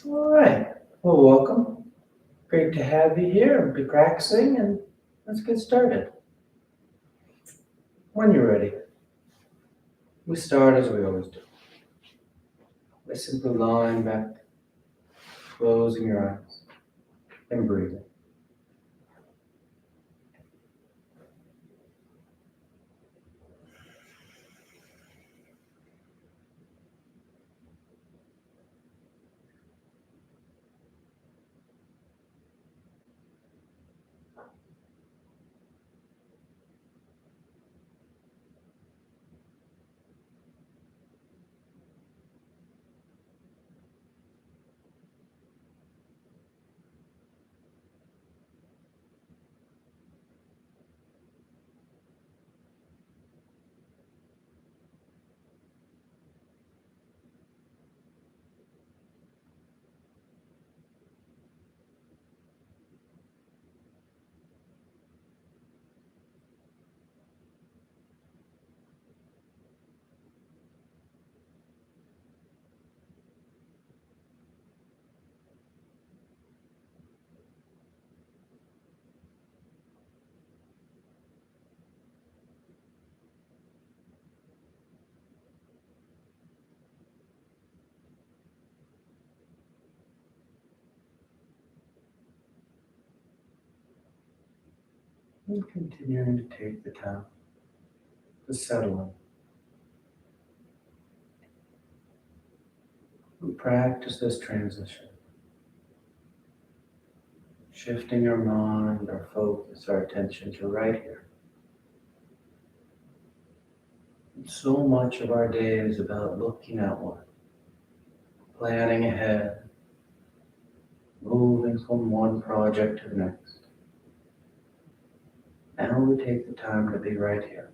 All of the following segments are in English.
All right. Well, welcome. Great to have you here and be practicing, and let's get started. When you're ready, we start as we always do by simply lying back, closing your eyes, and breathing. And continuing to take the time to settle in. We practice this transition, shifting our mind, our focus, our attention to right here. So much of our day is about looking outward, planning ahead, moving from one project to the next. Now we take the time to be right here.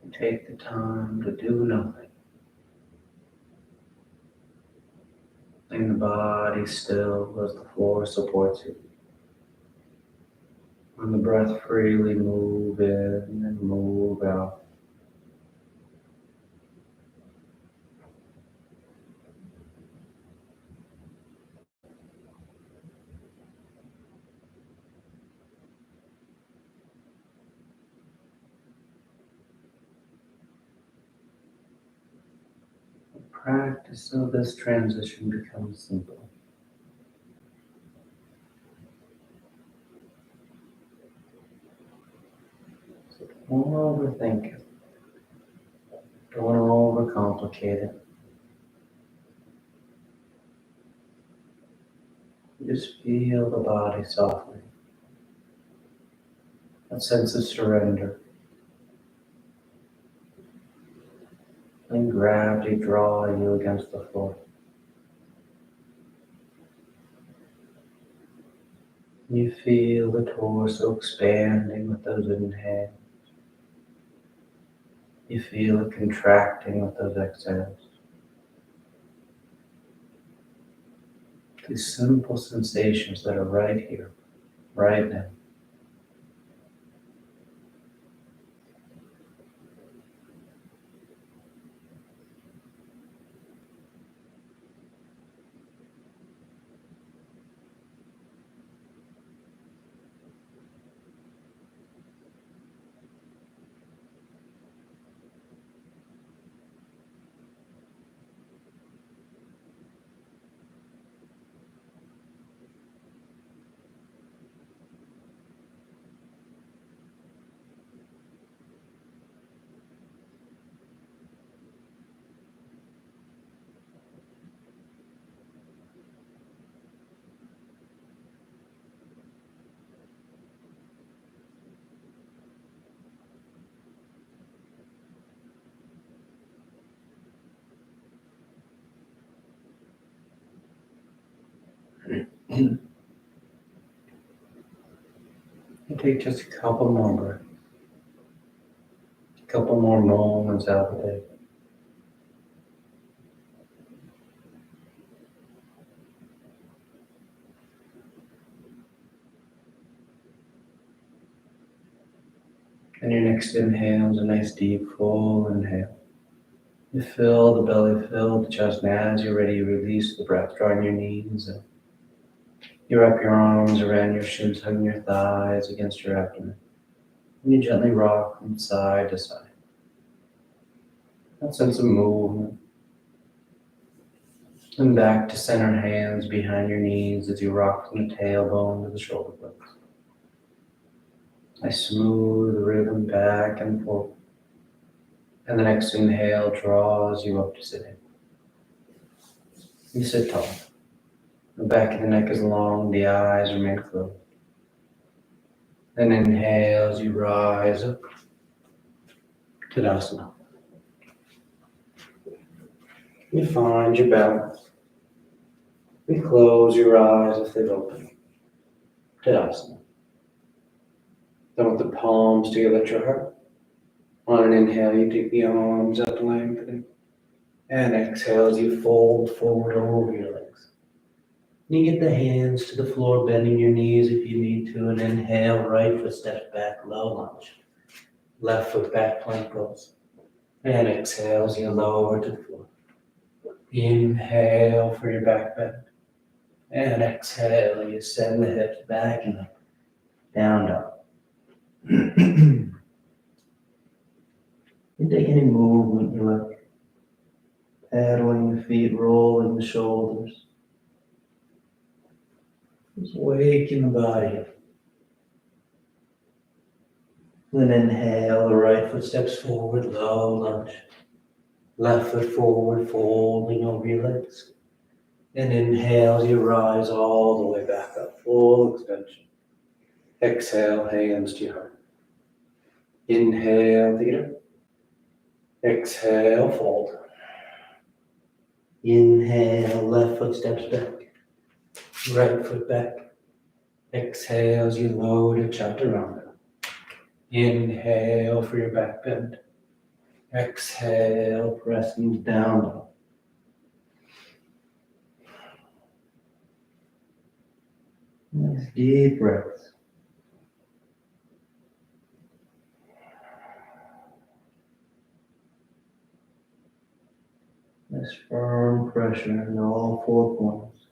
We take the time to do nothing. Letting the body still as the floor supports you. And the breath freely move in and move out. The practice of this transition becomes simple. So don't overthink it. Don't overcomplicate it. Just feel the body softening. A sense of surrender. And gravity draw you against the floor. You feel the torso expanding with those inhales. You feel it contracting with those exhales. These simple sensations that are right here, right now. You take just a couple more breaths, a couple more moments out of the day. And your next inhale is a nice deep full inhale. You fill the belly, fill the chest, and as you're ready, you release the breath, drawing your knees up. You wrap your arms around your shins, hugging your thighs against your abdomen. And you gently rock from side to side. That sense of movement. And back to center, hands behind your knees as you rock from the tailbone to the shoulder blades. I smooth the rhythm back and forth. And the next inhale draws you up to sitting. You sit tall. The back of the neck is long, the eyes remain closed. Then inhale as you rise up. Tadasana. You find your balance. You close your eyes if they've opened. Tadasana. Then with the palms together at your heart. On an inhale, you take the arms up, lengthening. And exhale as you fold forward over your legs. And you get the hands to the floor, bending your knees if you need to. And inhale, right foot steps back, low lunge. Left foot back, plank pose. And exhale as you lower to the floor. Inhale for your back bend. And exhale, you send the hips back and up. Down, dog. You take any movement you like. Paddling the feet, rolling the shoulders. Just waking the body up. Then inhale, the right foot steps forward, low lunge. Left foot forward, folding over your legs. And inhale, you rise all the way back up, full extension. Exhale, hands to your heart. Inhale, take it up. Exhale, fold. Inhale, left foot steps back. Right foot back. Exhale as you lower to chaturanga. Inhale for your back bend. Exhale, pressing down. Nice deep breaths. Nice firm pressure in all four corners.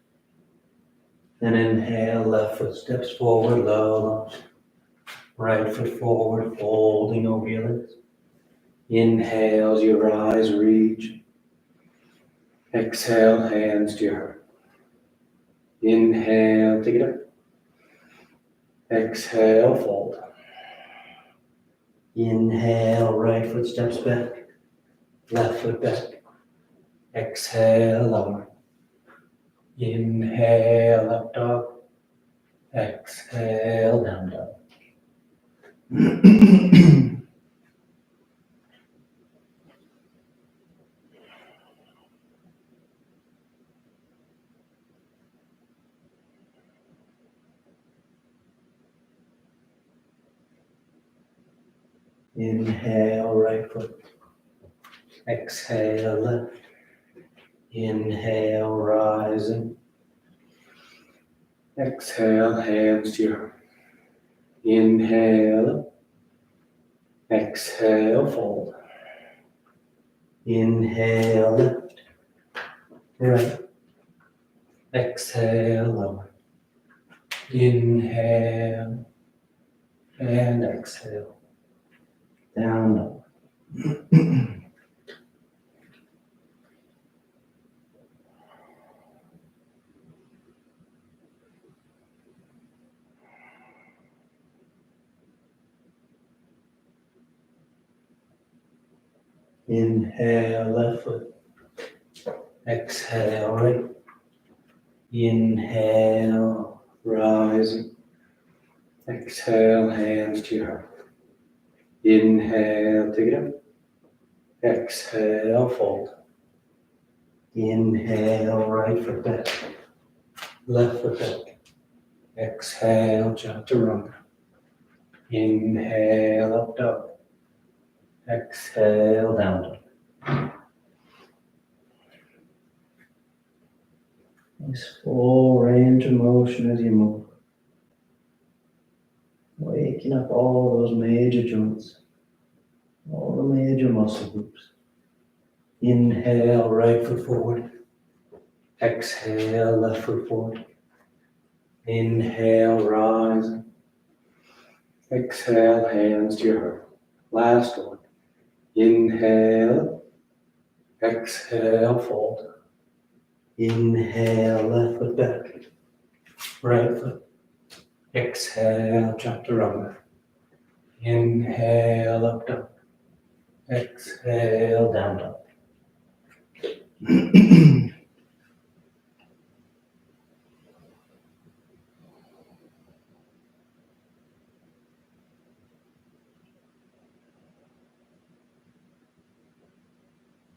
Then inhale, left foot steps forward, low lunge. Right foot forward, folding over your legs. Inhale as you rise, reach. Exhale, hands to your heart. Inhale, take it up. Exhale, fold. Inhale, right foot steps back. Left foot back. Exhale, lower. Inhale, up dog. Exhale, down dog. Inhale, right foot. Exhale, left. Inhale, rising. Exhale, hands to your heart. Inhale. Exhale, fold. Inhale, left. Right. Exhale, lower. Inhale. And exhale. Down, lower. Inhale, left foot. Exhale, right. Inhale, rising. Exhale, hands to your heart. Inhale, take it up. Exhale, fold. Inhale, right foot back. Left foot back. Exhale, chaturanga. Inhale, up dog. Exhale, down dog. Nice full range of motion as you move. Waking up all those major joints, all the major muscle groups. Inhale, right foot forward. Exhale, left foot forward. Inhale, rise. Exhale, hands to your heart. Last one. Inhale. Exhale, fold. Inhale, left foot back. Right foot. Exhale, jump to runner. Inhale, up dog. Exhale, down dog.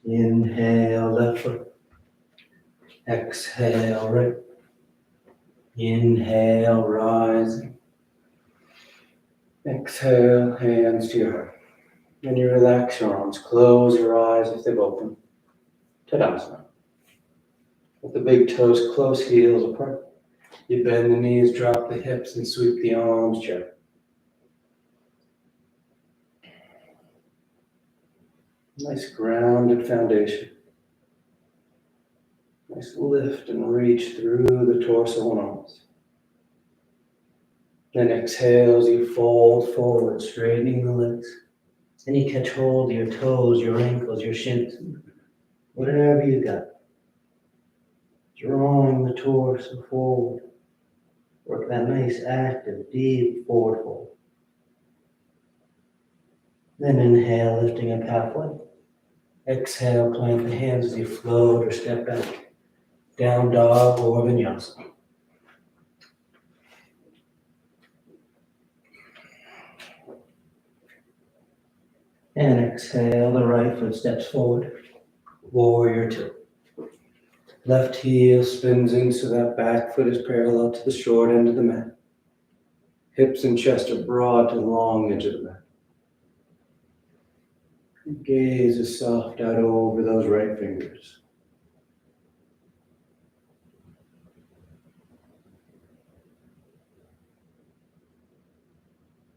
Inhale, left foot. Exhale, right. Inhale, rising. Exhale, hands to your heart. When you relax your arms, close your eyes if they've opened. Tadasana. With the big toes close, heels apart. You bend the knees, drop the hips, and sweep the arms gently. Nice grounded foundation. Nice lift and reach through the torso and arms. Then exhale as you fold forward, straightening the legs. Then you catch hold of your toes, your ankles, your shins, whatever you got. Drawing the torso forward. Work that nice active, deep forward fold. Then inhale, lifting up halfway. Exhale, plant the hands as you float or step back. Down dog or vinyasa. And exhale, the right foot steps forward. Warrior two. Left heel spins in so that back foot is parallel to the short end of the mat. Hips and chest are broad to the long edge of the mat. Gaze is soft out over those right fingers.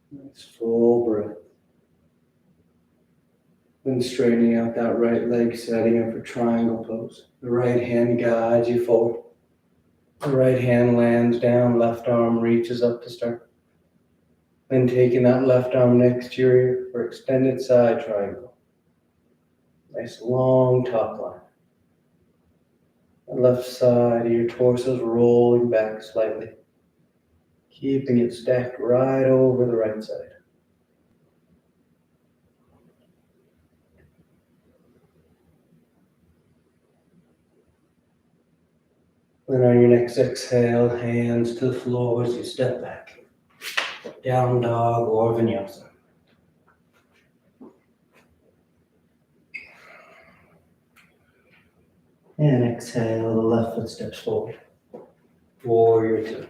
Nice full breath. Then straightening out that right leg, setting up for triangle pose. The right hand guides you forward. The right hand lands down, left arm reaches up to start. Then taking that left arm next to your ear for extended side triangle. Nice long top line. The left side of your torso is rolling back slightly, keeping it stacked right over the right side. Then on your next exhale, hands to the floor as you step back. Down dog or vinyasa. And exhale, the left foot steps forward. Warrior two.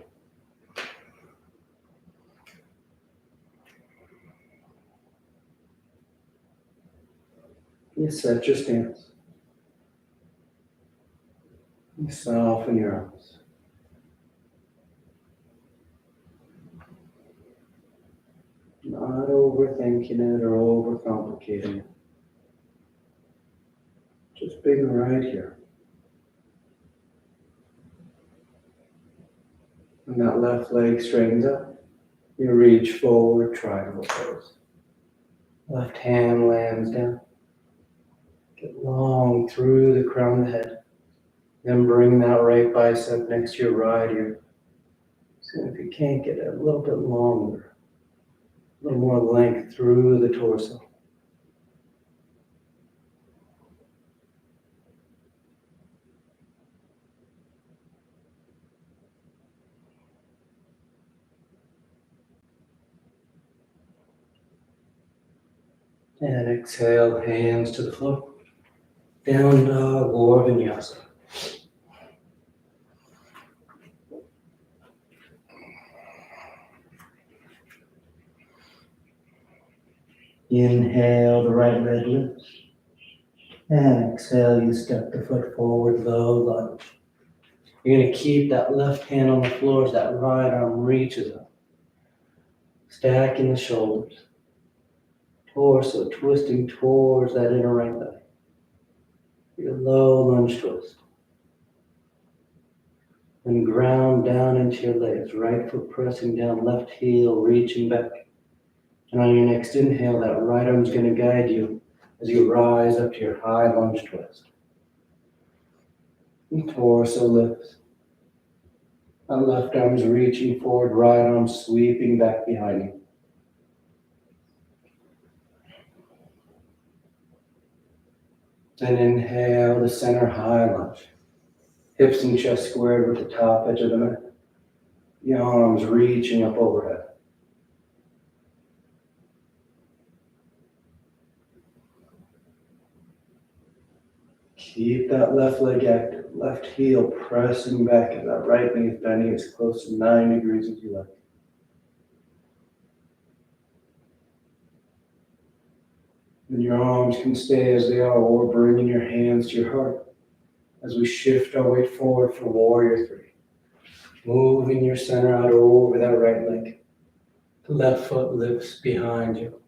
You set your stance. You soften your arms. Not overthinking it or overcomplicating it. Just being right here. When that left leg straightens up, you reach forward, triangle pose. Left hand lands down. Get long through the crown of the head. Then bring that right bicep next to your right ear. So if you can't get it a little bit longer, a little more length through the torso. And exhale, hands to the floor. Down dog or vinyasa. Inhale, the right leg lifts. And exhale, you step the foot forward, low lunge. You're going to keep that left hand on the floor as that right arm reaches up. Stacking the shoulders. Torso twisting towards that inner right leg. Your low lunge twist. And ground down into your legs, right foot pressing down, left heel reaching back. And on your next inhale, that right arm's going to guide you as you rise up to your high lunge twist. And torso lifts. That left arm's reaching forward, right arm sweeping back behind you. Then inhale the center high lunge. Hips and chest squared with the top edge of the mat. The arms reaching up overhead. Keep that left leg active, left heel pressing back, and that right knee is bending as close to 9 degrees as you like. And your arms can stay as they are, or bringing your hands to your heart as we shift our weight forward for Warrior 3. Moving your center out over that right leg. The left foot lifts behind you.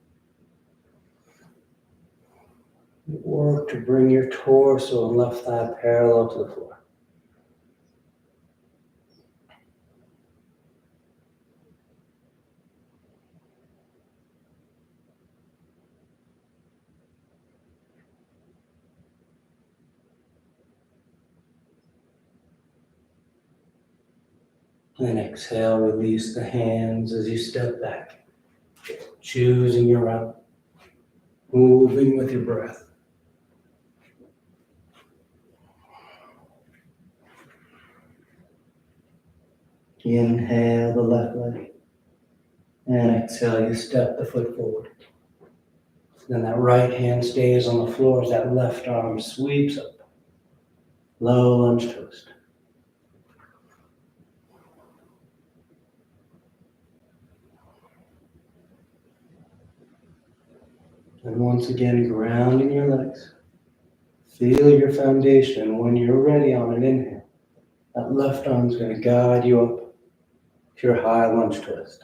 Work to bring your torso and left thigh parallel to the floor. And exhale, release the hands as you step back. Choosing your route. Moving with your breath. Inhale the left leg. And exhale, you step the foot forward. Then that right hand stays on the floor as that left arm sweeps up. Low lunge twist. And once again, grounding your legs. Feel your foundation. When you're ready on an inhale, that left arm is going to guide you up to your high lunge twist.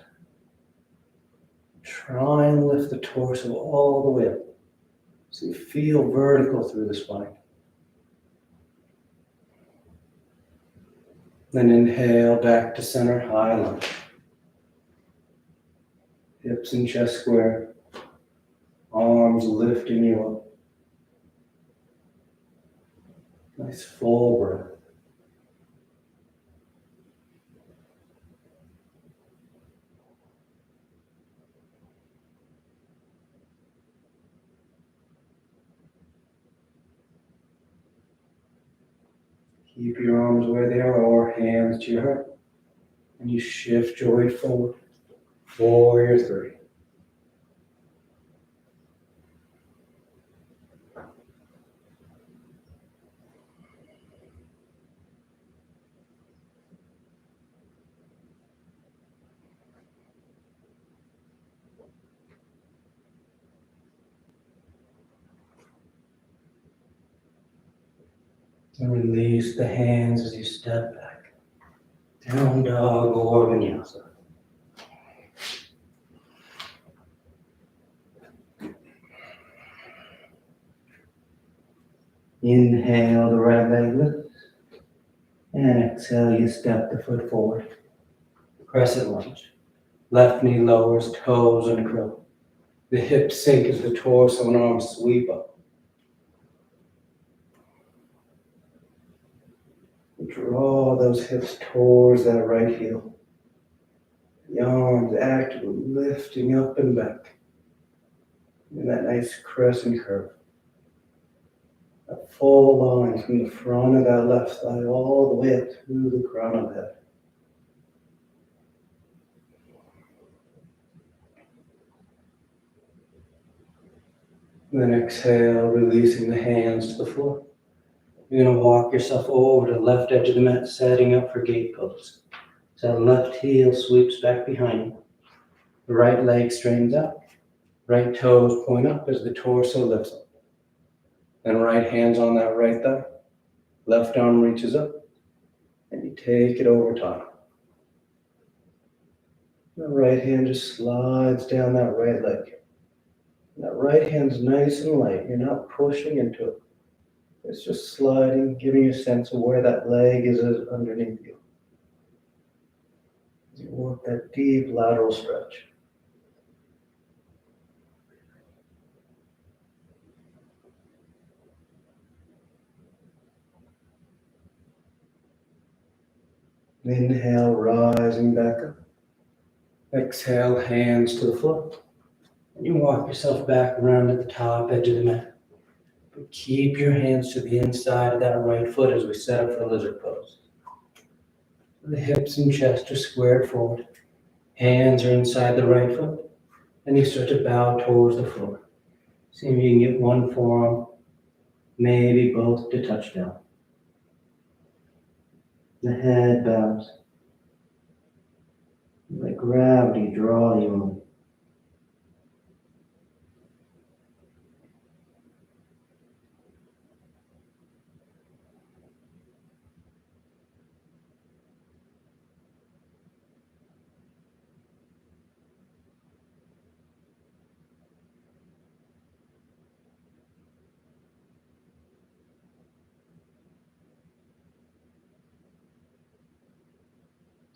Try and lift the torso all the way up so you feel vertical through the spine. Then inhale back to center high lunge. Hips and chest square. Arms lifting you up. Nice full breath. Keep your arms where they are or hands to your heart. And you shift your weight forward. Warrior 3. And release the hands as you step back. Down dog or vinyasa. Inhale, the right leg lifts. And exhale, you step the foot forward. Crescent lunge. Left knee lowers, toes uncurl. The hips sink as the torso and arms sweep up. Draw those hips towards that right heel. The arms actively lifting up and back in that nice crescent curve. A full line from the front of that left thigh all the way up to the crown of the head. Then exhale, releasing the hands to the floor. You're going to walk yourself over to the left edge of the mat, setting up for gate pose. So that left heel sweeps back behind you. The right leg straightens out. Right toes point up as the torso lifts up. Then right hand's on that right thigh. Left arm reaches up. And you take it over top. The right hand just slides down that right leg. And that right hand's nice and light. You're not pushing into it. It's just sliding, giving you a sense of where that leg is underneath you. As you work that deep lateral stretch. Inhale, rising back up. Exhale, hands to the floor. And you walk yourself back around at the top edge of the mat. But keep your hands to the inside of that right foot as we set up for lizard pose. The hips and chest are squared forward. Hands are inside the right foot. And you start to bow towards the floor. See if you can get one forearm, maybe both, to touch down. The head bows. Let gravity draw you in.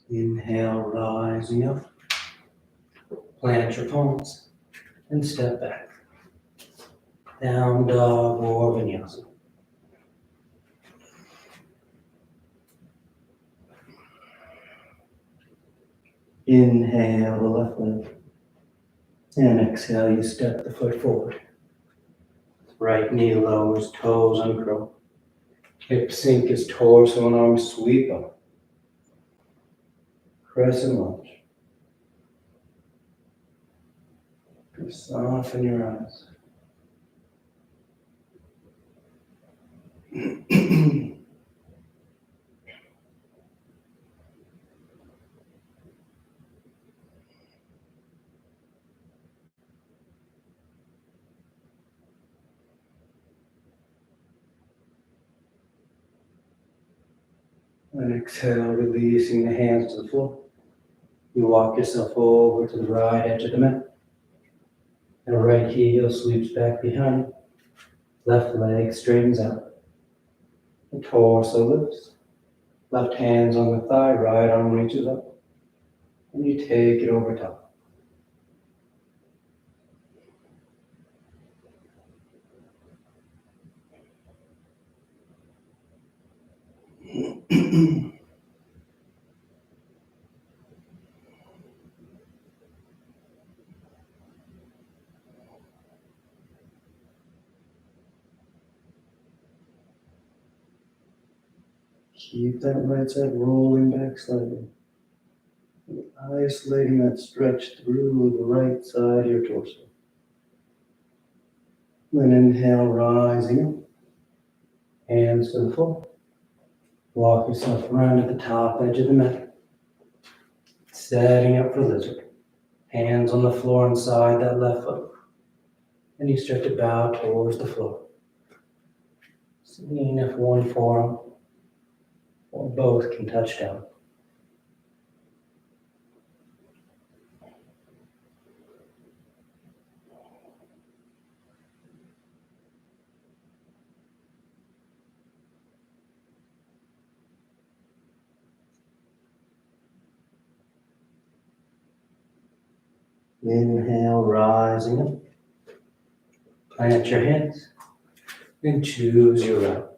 Inhale, rising up. Plant your palms and step back. Down dog or vinyasa. Inhale the left leg. And exhale, you step the foot forward. Right knee lowers, toes uncurl. Hips sink as torso and arms sweep up. Crescent lunge. Soften your eyes. And exhale, releasing the hands to the floor. You walk yourself over to the right edge of the mat. The right heel sweeps back behind. Left leg straightens out. The torso lifts. Left hand's on the thigh, right arm reaches up. And you take it over top. Keep that right side rolling back slightly. Isolating that stretch through the right side of your torso. Then inhale, rising up. Hands to the floor. Walk yourself around at the top edge of the mat. Setting up for lizard. Hands on the floor inside that left foot. And you start to bow towards the floor. Seeing if one forearm or both can touch down. Inhale, rising up. Plant your hands and choose your route.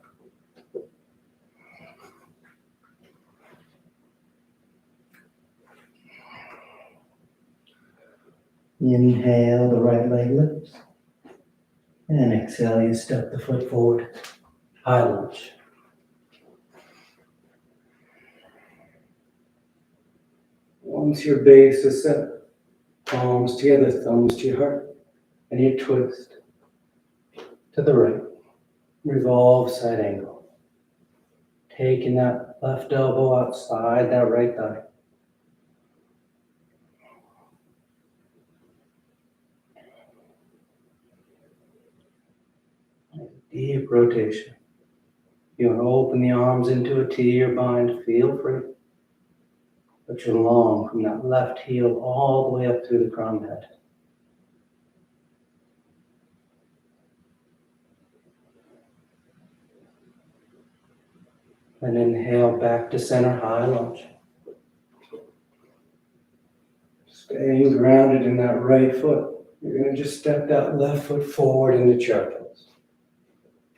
Inhale, the right leg lifts. And exhale, you step the foot forward. High lunge. Once your base is set, palms together, thumbs to your heart, and you twist to the right. Revolve side angle. Taking that left elbow outside that right thigh. Deep rotation. You want to open the arms into a T or bind, feel free. But you're long from that left heel all the way up through the crown of the head. And inhale back to center, high lunge. Staying grounded in that right foot. You're going to just step that left foot forward into chair pose.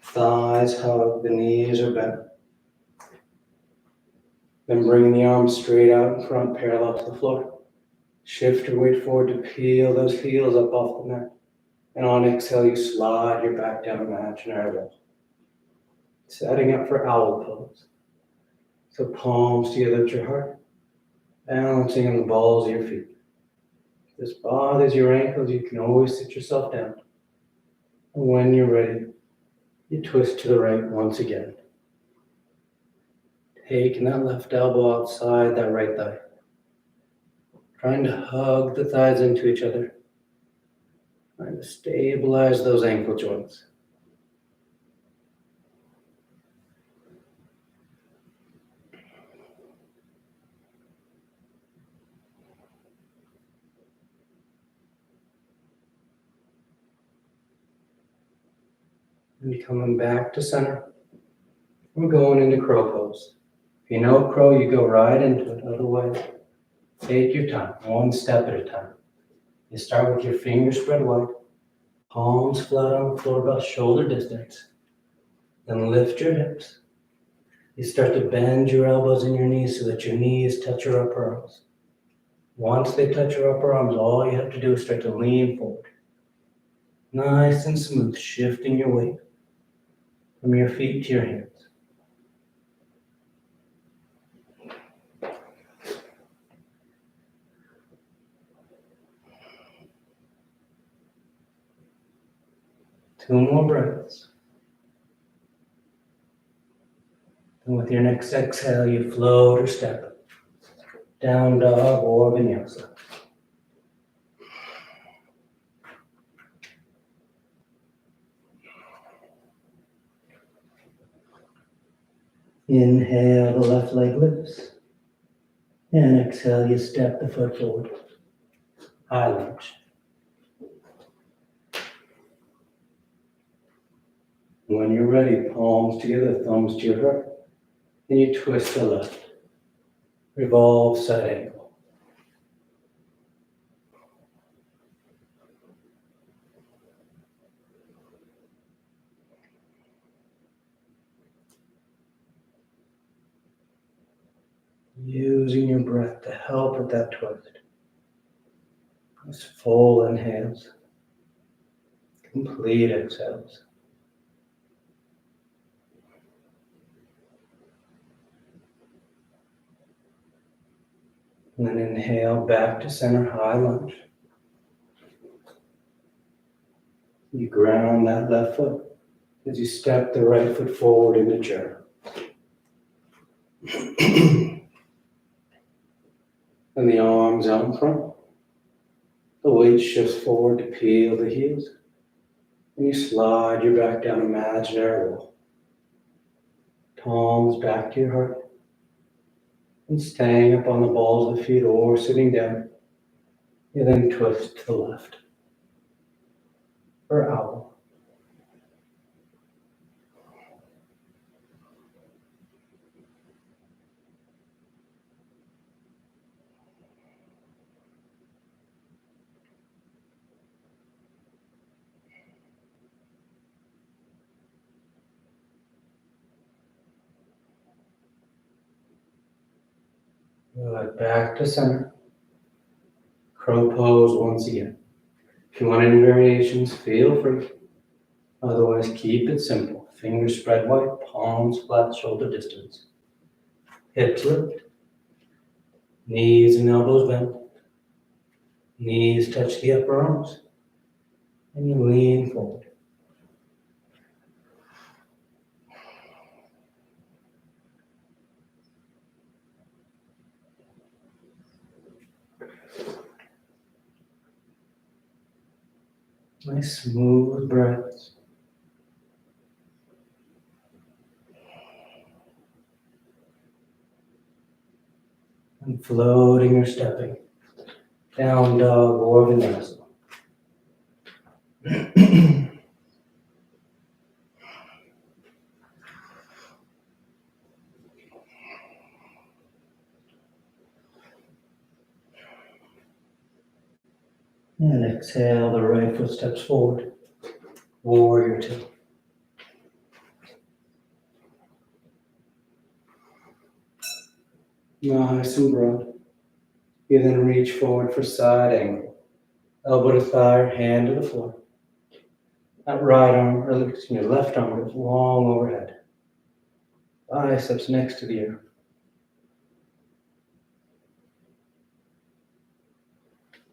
Thighs hug, the knees are bent. Then bring the arms straight out in front, parallel to the floor. Shift your weight forward to peel those heels up off the mat. And on exhale, you slide your back down imaginary wall. Setting up for owl pose. So palms together at your heart, balancing on the balls of your feet. If this bothers your ankles, you can always sit yourself down. And when you're ready, you twist to the right once again. Taking that left elbow outside that right thigh. Trying to hug the thighs into each other. Trying to stabilize those ankle joints. And coming back to center. We're going into crow pose. If you know crow, you go right into it. Otherwise, take your time, one step at a time. You start with your fingers spread wide, palms flat on the floor about shoulder distance. Then lift your hips. You start to bend your elbows and your knees so that your knees touch your upper arms. Once they touch your upper arms, all you have to do is start to lean forward. Nice and smooth, shifting your weight from your feet to your hands. Two more breaths. And with your next exhale, you float or step. Down dog or vinyasa. Inhale, the left leg lifts. And exhale, you step the foot forward. High lunge. When you're ready, palms together, thumbs to your heart. And you twist the left. Revolve side angle. Using your breath to help with that twist. Those full inhales. Complete exhales. And then inhale back to center, high lunge. You ground that left foot as you step the right foot forward into chair. And the arms out in front. The weight shifts forward to peel the heels. And you slide your back down imaginary wall. Palms back to your heart. And staying up on the balls of the feet or sitting down, you then twist to the left for owl. Good. Back to center. Crow pose once again. If you want any variations, feel free. Otherwise, keep it simple. Fingers spread wide, palms flat, shoulder distance. Hips lift. Knees and elbows bent. Knees touch the upper arms. And you lean forward. Nice smooth breaths. And floating or stepping. Down dog or vinyasa. exhale, the right foot steps forward. Warrior two. Nice and broad. You then reach forward for side angle. Elbow to thigh, hand to the floor. That right arm, or excuse me, left arm goes long overhead. Biceps next to the earth.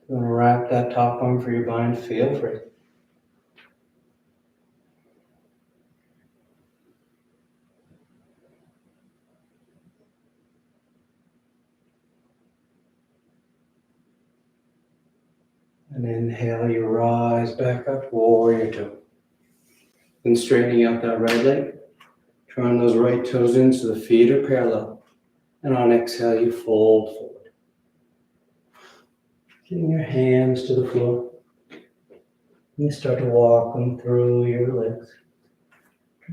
You want to wrap that top arm for your bind, feel free. And inhale, you rise back up, warrior two. Then straightening out that right leg. Drawing those right toes in so the feet are parallel. And on exhale, you fold forward. Getting your hands to the floor. You start to walk them through your legs.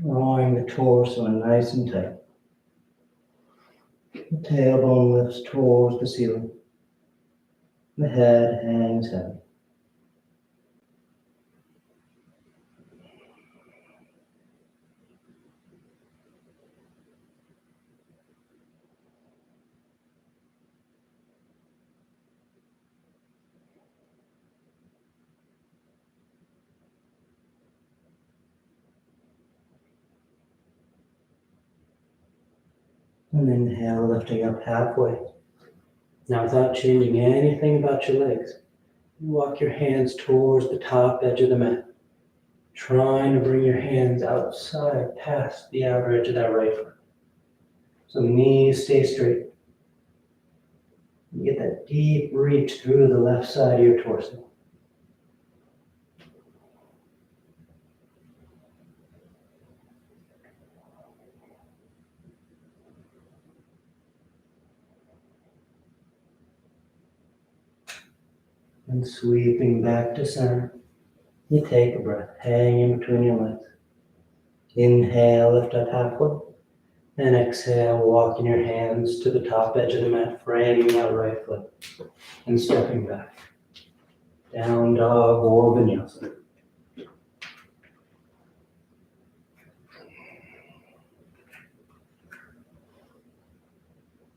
Drawing the torso in nice and tight. The tailbone lifts towards the ceiling. The head hangs heavy. And inhale, lifting up halfway. Now without changing anything about your legs, you walk your hands towards the top edge of the mat. Trying to bring your hands outside past the outer edge of that right foot. So knees stay straight. You get that deep reach through the left side of your torso. And sweeping back to center, you take a breath, hanging between your legs. Inhale, lift up halfway. And exhale, walking your hands to the top edge of the mat, framing that right foot. And stepping back. Down dog or vinyasa.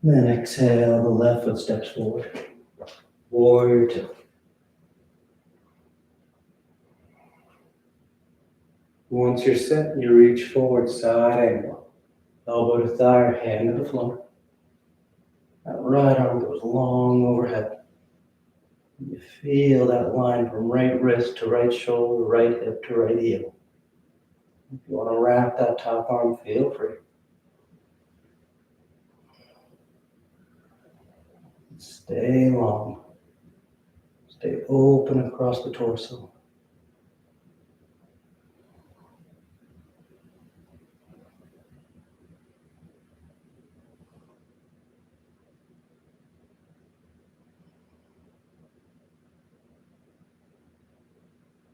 Then exhale, the left foot steps forward. Warrior two. Once you're set, you reach forward, side angle. Elbow to thigh, or hand to the floor. That right arm goes long overhead. You feel that line from right wrist to right shoulder, right hip to right heel. If you want to wrap that top arm, feel free. Stay long. Stay open across the torso.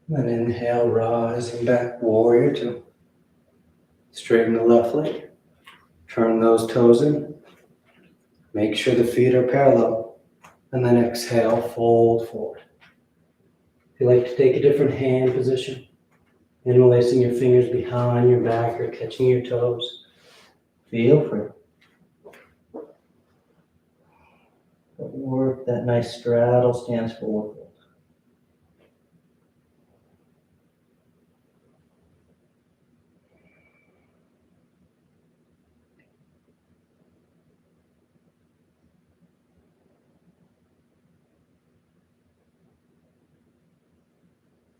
Then inhale, rising back, warrior two. Straighten the left leg. Turn those toes in. Make sure the feet are parallel. And then exhale, fold forward. If you like to take a different hand position, interlacing your fingers behind your back or catching your toes, feel free. But work that nice straddle stance forward.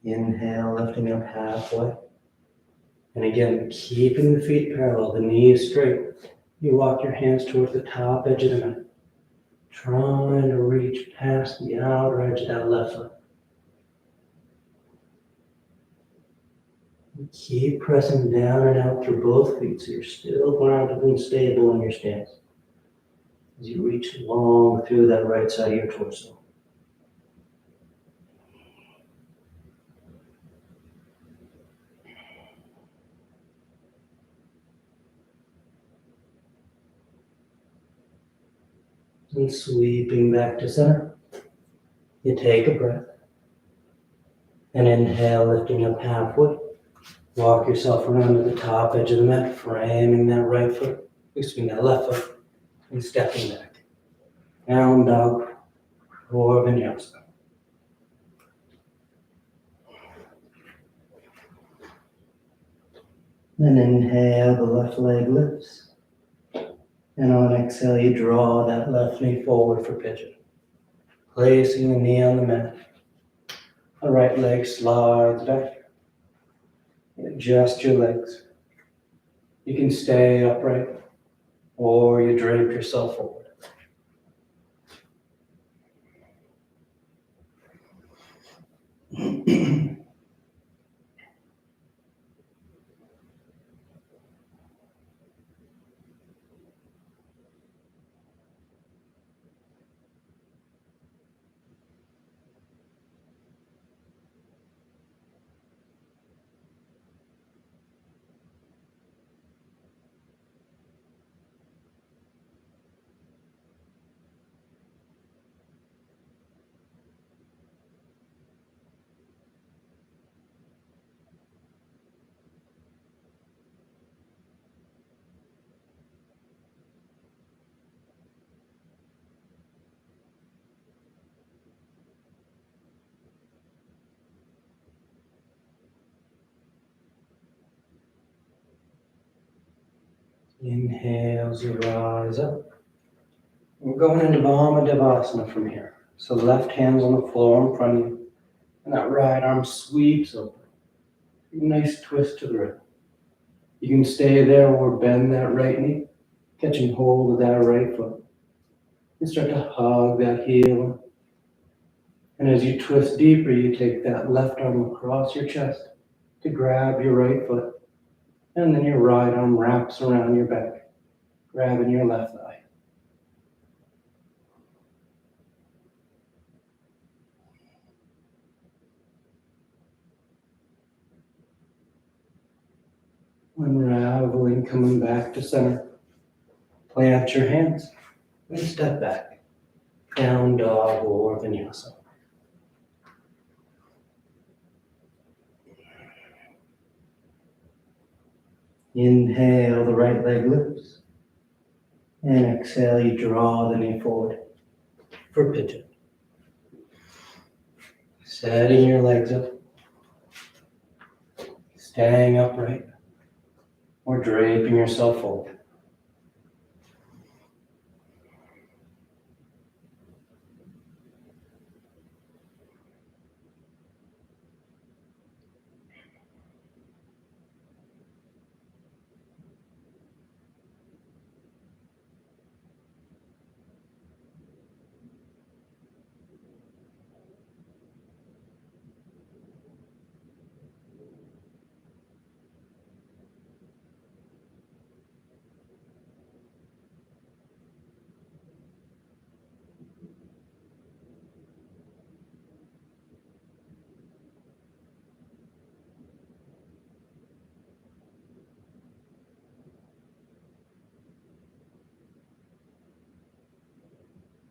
Inhale, lifting up halfway. And again, keeping the feet parallel, the knees straight. You walk your hands towards the top edge of the mat. Trying to reach past the outer edge of that left foot. Keep pressing down and out through both feet so you're still grounded and stable in your stance. As you reach long through that right side of your torso. And sweeping back to center, you take a breath. And inhale, lifting up halfway. Walk yourself around to the top edge of the mat, framing that that left foot, and stepping back. Down dog or vinyasa. Then inhale, the left leg lifts. And on exhale, you draw that left knee forward for pigeon. Placing the knee on the mat. The right leg slides back. Adjust your legs. You can stay upright or you drape yourself forward. Inhale as you rise up. We're going into Vamadevasana from here. So left hand's on the floor in front of you. And that right arm sweeps open. Nice twist to the right. You can stay there or bend that right knee, catching hold of that right foot. And start to hug that heel. And as you twist deeper, you take that left arm across your chest to grab your right foot. And then your right arm wraps around your back, grabbing your left thigh. Unraveling, coming back to center. Plant your hands and step back. Down dog or vinyasa. Inhale, the right leg lifts. And exhale, you draw the knee forward for pigeon. Setting your legs up. Staying upright. Or draping yourself forward.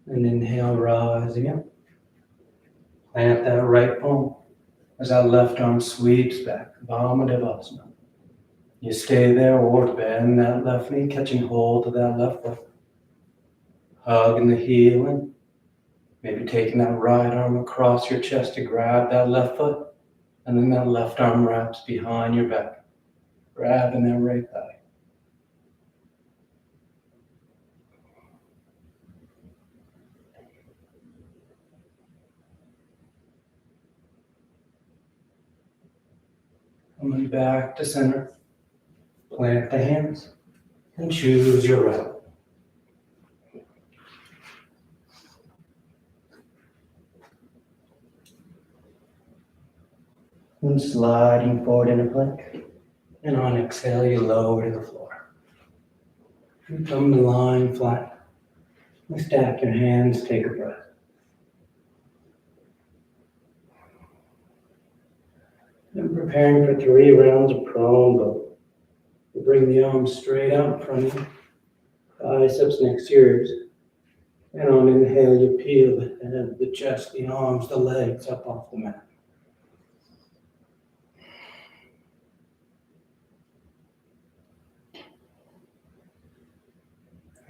And inhale, rising up. Plant that right palm as that left arm sweeps back. Vamadevasana. You stay there or bend that left knee, catching hold of that left foot. Hugging the heel in. Maybe taking that right arm across your chest to grab that left foot. And then that left arm wraps behind your back. Grabbing that right thigh. Coming back to center. Plant the hands and choose your route. And sliding forward in a plank. And on exhale, you lower to the floor. You come to lying flat. You stack your hands, take a breath. And preparing for 3 rounds of prone bow. You bring the arms straight out in front of you. Biceps next to your ears. And on inhale, you peel the head, the chest, the arms, the legs up off the mat.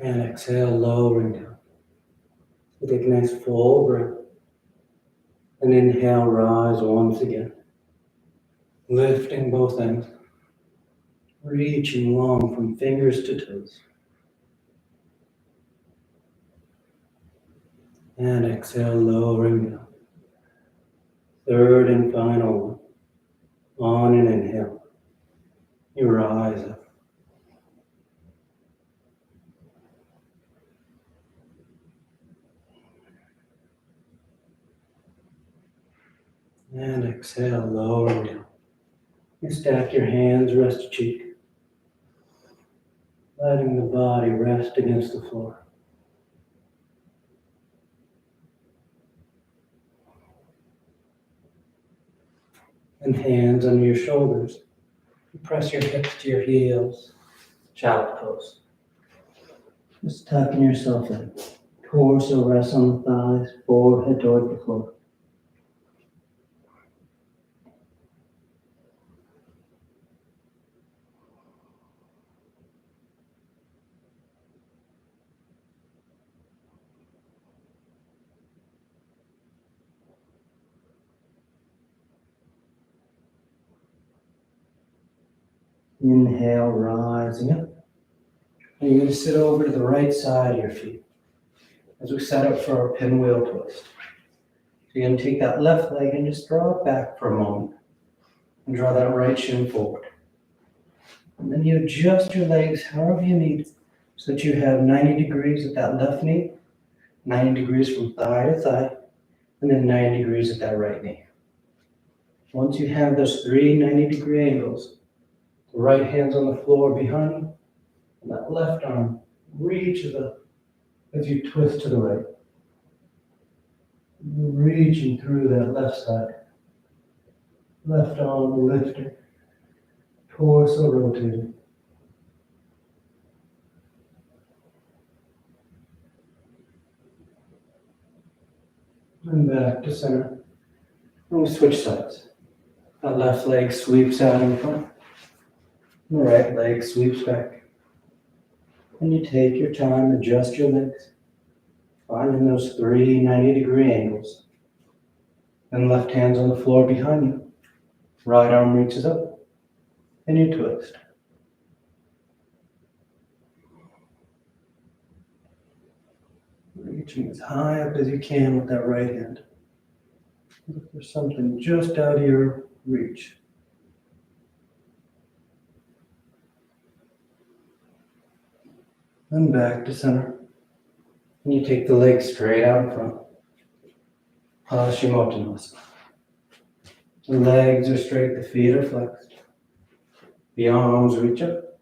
And exhale, lowering down. So take a nice full breath. And inhale, rise once again. Lifting both ends. Reaching long from fingers to toes. And exhale, lowering down. Third and final one. On an inhale. You rise up. And exhale, lowering down. You stack your hands, rest your cheek. Letting the body rest against the floor. And hands under your shoulders. Press your hips to your heels. Child's pose. Just tucking yourself in. Torso rests on the thighs, forehead toward the floor. Inhale, rising up. And you're going to sit over to the right side of your feet as we set up for our pinwheel twist. So you're going to take that left leg and just draw it back for a moment. And draw that right shin forward. And then you adjust your legs however you need so that you have 90 degrees at that left knee, 90 degrees from thigh to thigh, and then 90 degrees at that right knee. Once you have those three 90-degree angles, the right hand's on the floor behind you, and that left arm reaches up as you twist to the right. Reaching through that left side. Left arm lifting, torso rotating. And back to center. And we switch sides. That left leg sweeps out in front. The right leg sweeps back. And you take your time, adjust your legs, finding those three 90-degree angles. Then left hand's on the floor behind you. Right arm reaches up. And you twist. Reaching as high up as you can with that right hand. Look for something just out of your reach. And back to center. And you take the legs straight out in front. Paschimottanasana. The legs are straight, the feet are flexed. The arms reach up.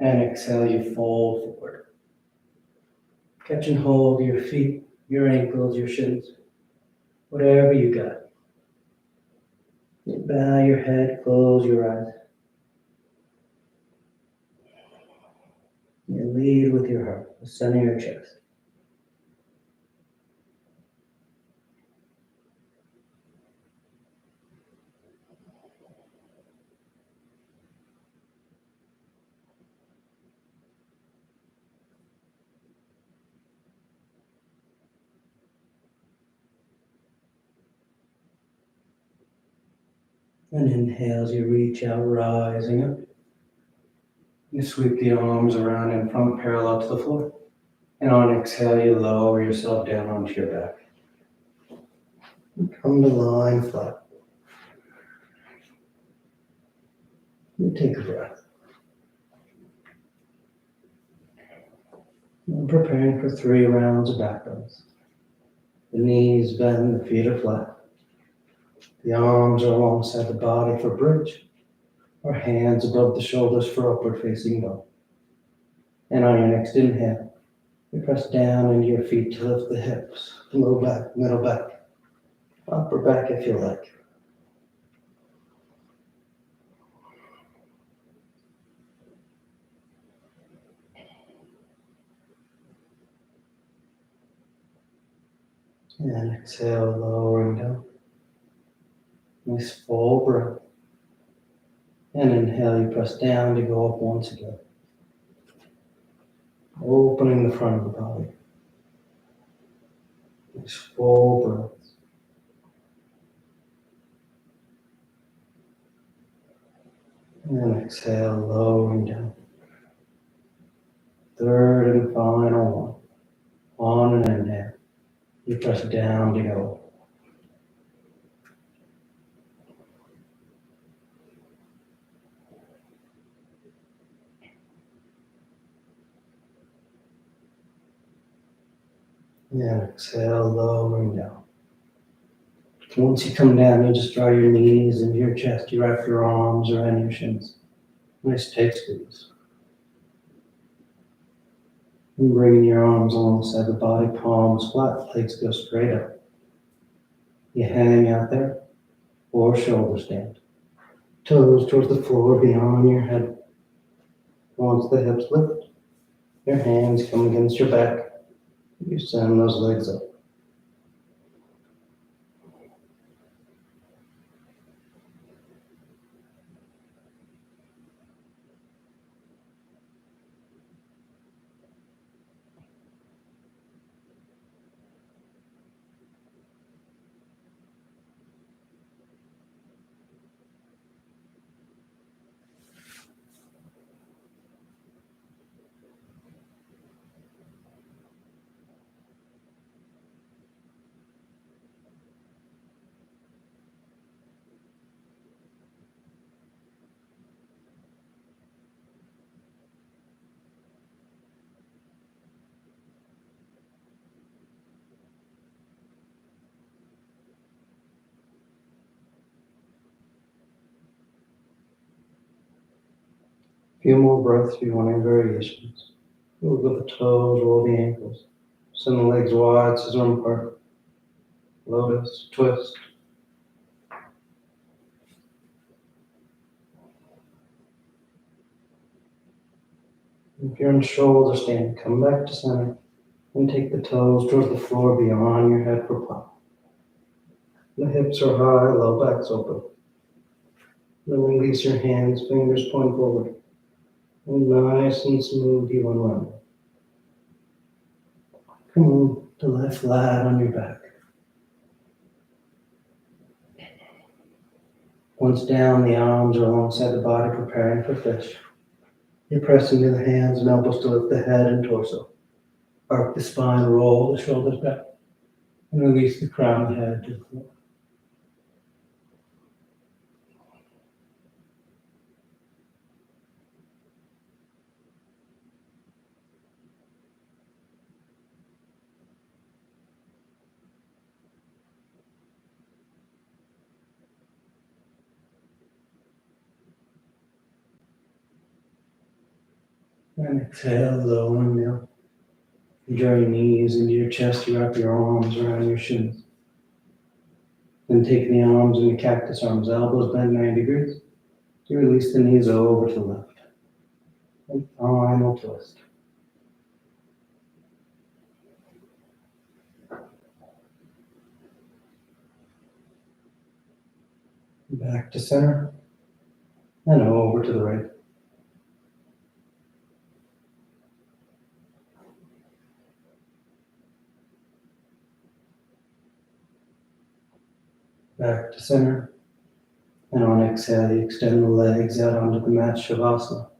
And exhale, you fold forward. Catch and hold your feet, your ankles, your shins. Whatever you got. You bow your head, close your eyes. You lead with your heart, the center of your chest. And inhale as you reach out, rising up. You sweep the arms around in front, parallel to the floor. And on exhale, you lower yourself down onto your back. Come to lying flat. You take a breath. I'm preparing for 3 rounds of back bends. The knees bend, the feet are flat. The arms are alongside the body for bridge, or hands above the shoulders for upward facing dog. And on your next inhale, you press down into your feet to lift the hips, low back, middle back, upper back if you like. And exhale, lowering down. Nice full breath. And inhale, you press down to go up once again. opening the front of the body. Nice full breath. And then exhale, lowering down. Third and final one. On and inhale. You press down to go. And exhale, lowering down. Once you come down, you just draw your knees into your chest. You wrap your arms around your shins. Nice tight squeeze. And bringing your arms alongside the body, palms flat, legs go straight up. You hang out there, or shoulder stand. Toes towards the floor beyond your head. Once the hips lift, your hands come against your back. You send those legs up. Few more breaths if you want any variations. Move with the toes, roll the ankles. Send the legs wide, scissor them apart. Lotus, twist. If you're in shoulder stand, come back to center and take the toes towards the floor beyond your head for plow. The hips are high, low back's open. Then release your hands, fingers point forward. And nice and smooth, you unwind. Come on to lie flat on your back. Once down, the arms are alongside the body, preparing for fish. You're pressing to the hands and elbows to lift the head and torso. Arc the spine, roll the shoulders back, and release the crown of the head to the floor. And exhale, lowering down. You draw your knees into your chest, you wrap your arms around your shins. Then take the arms into cactus arms, elbows bend 90 degrees. You release the knees over to the left. And final twist. Back to center, and over to the right. Back to center, and on exhale, you extend the legs out onto the mat, Shavasana.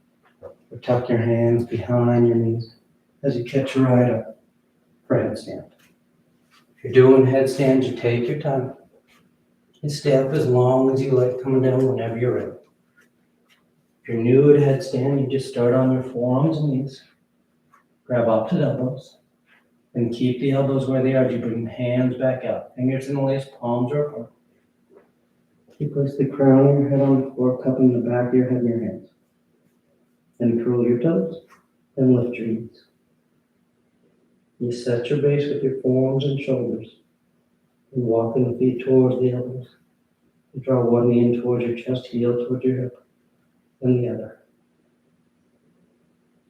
Or tuck your hands behind your knees as you catch right up for headstand. If you're doing headstands, you take your time. You stay up as long as you like, coming down whenever you're ready. If you're new at headstand, you just start on your forearms and knees. Grab opposite elbows. And keep the elbows where they are. You bring the hands back out. Fingers in the lace, palms are apart. You place the crown of your head on the floor, cupping the back of your head in your hands. Then curl your toes and lift your knees. You set your base with your forearms and shoulders. And walking the feet towards the elbows. You draw one knee in towards your chest, heel towards your hip, and the other.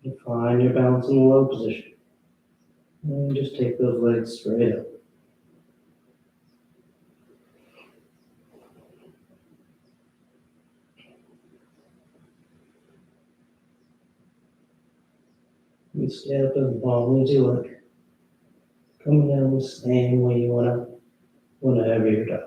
You find your balance in the low position. And just take those legs straight up. You stay up as long as you like. Coming down the same way you wanna, whenever you're done.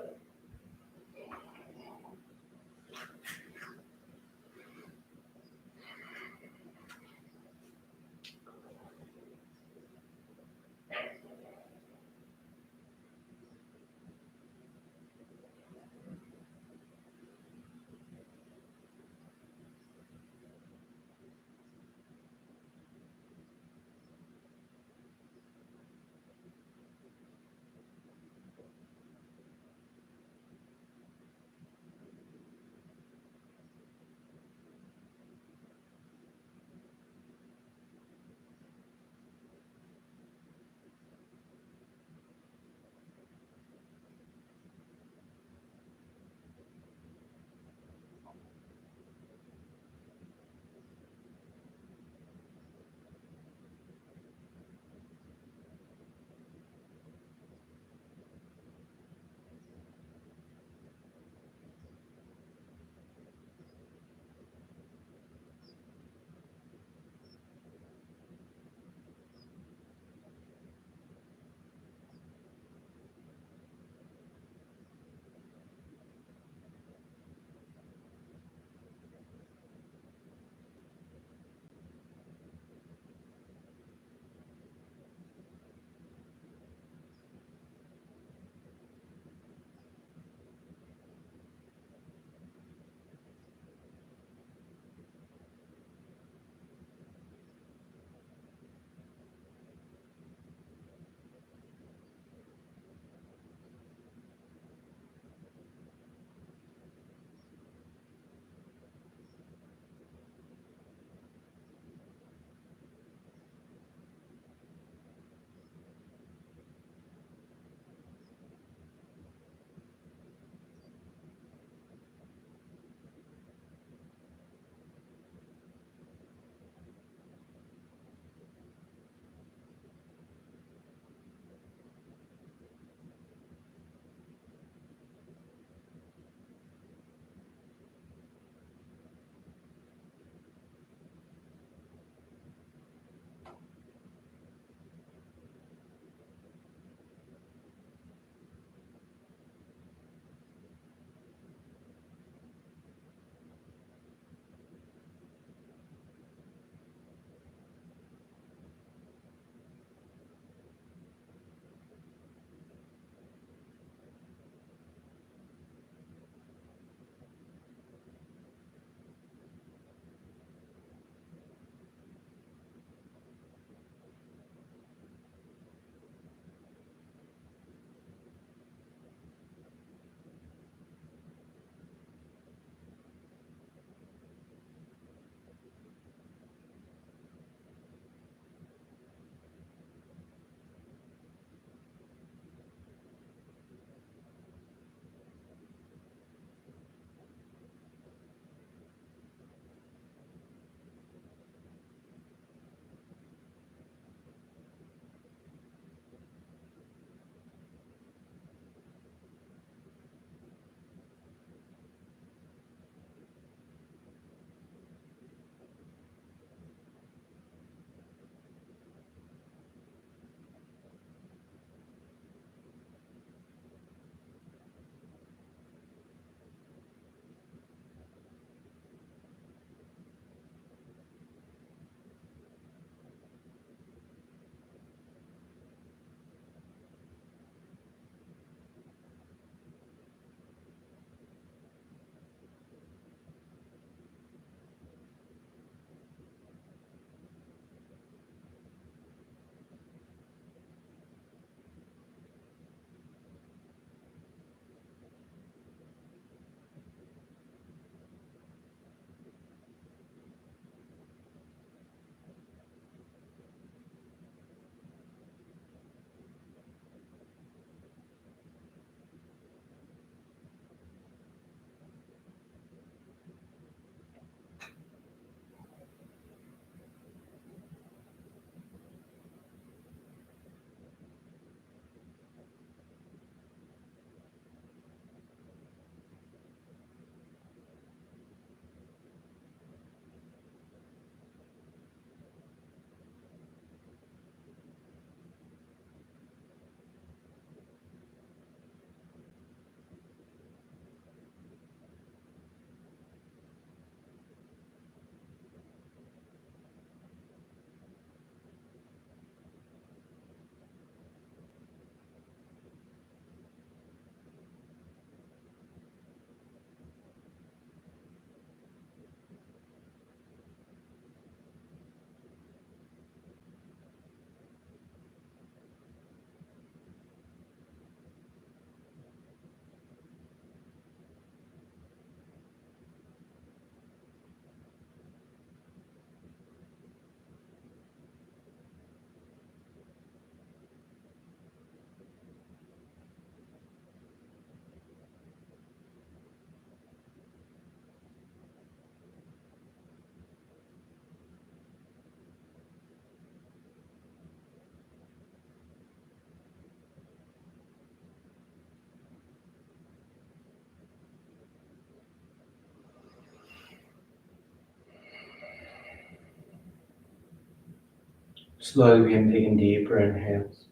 Slowly begin taking deeper inhales,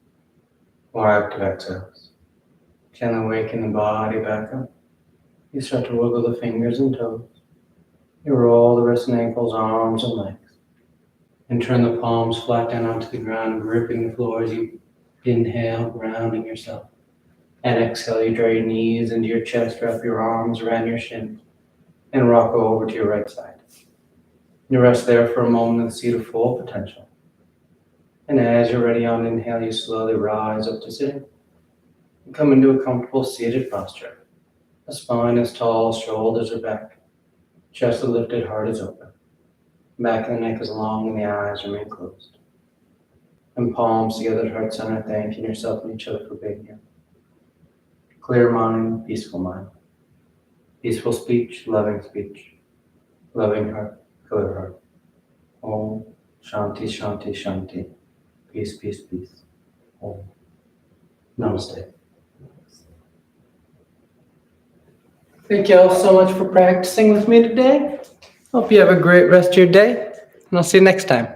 more active exhales. Gently waking the body back up. You start to wiggle the fingers and toes. You roll the wrists and ankles, arms and legs. And turn the palms flat down onto the ground, gripping the floor as you inhale, grounding yourself. And exhale, you draw your knees into your chest, wrap your arms around your shins, and rock over to your right side. You rest there for a moment in the seat of full potential. And as you're ready on inhale, you slowly rise up to sitting. And come into a comfortable seated posture. The spine is tall, shoulders are back, chest is lifted, heart is open. Back of the neck is long and the eyes remain closed. And palms together at heart center, thanking yourself and each other for being here. Clear mind, peaceful mind. Peaceful speech, loving heart, clear heart. Om Shanti, Shanti, Shanti. Peace, peace, peace. Om. Namaste. Thank you all so much for practicing with me today. Hope you have a great rest of your day, and I'll see you next time.